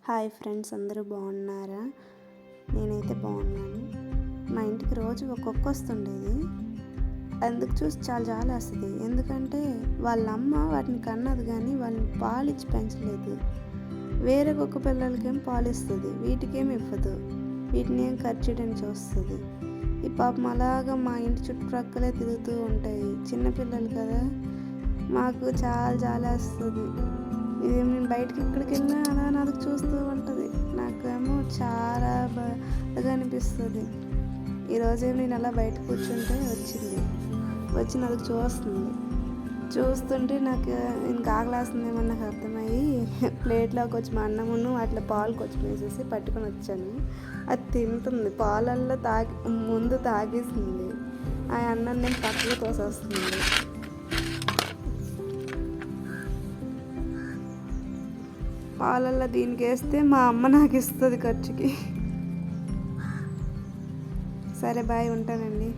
Hi friends, అందరూ బాగున్నారా? నేనైతే బాగున్నాను. మా ఇంటికి రోజు ఒక కుక్క వస్తుండేది. అందుకు చూసి చాలా జాలేస్తుంది. ఎందుకంటే వాళ్ళ అమ్మ వాటిని కన్నది కానీ వాళ్ళని పాలిచ్చి పెంచలేదు. వేరే కుక్క పిల్లలకేం పాలిస్తుంది, వీటికేమి ఇవ్వదు. వీటిని ఏం ఖర్చుడని చూస్తుంది. ఈ పాపం అలాగా మా ఇంటి చుట్టుప్రక్కలే తిరుగుతూ ఉంటాయి. చిన్నపిల్లలు కదా, మాకు చాలా జాలేస్తుంది. ఇది మేము బయటకి ఎక్కడికి వెళ్ళినా అలా నాకు చూస్తూ ఉంటుంది. నాకేమో చాలా బాధగా అనిపిస్తుంది. ఈరోజేమో నేను అలా బయట కూర్చుంటే వచ్చి నాకు చూస్తుంటే నాకు ఇంకా ఆకలేస్తుందేమో నాకు అర్థమయ్యి ప్లేట్లో కొంచెం అన్నమును అట్లా పాలు కొంచెం వేసేసి పట్టుకొని వచ్చాను. అది తింటుంది. పాలల్లో ముందు తాగేసింది. ఆ అన్నం నేను పక్కకు తోసేస్తుంది. పాలల్లో దీనికి వేస్తే మా అమ్మ నాకు ఇస్తుంది ఖర్చుకి. సరే బాయ్, ఉంటానండి.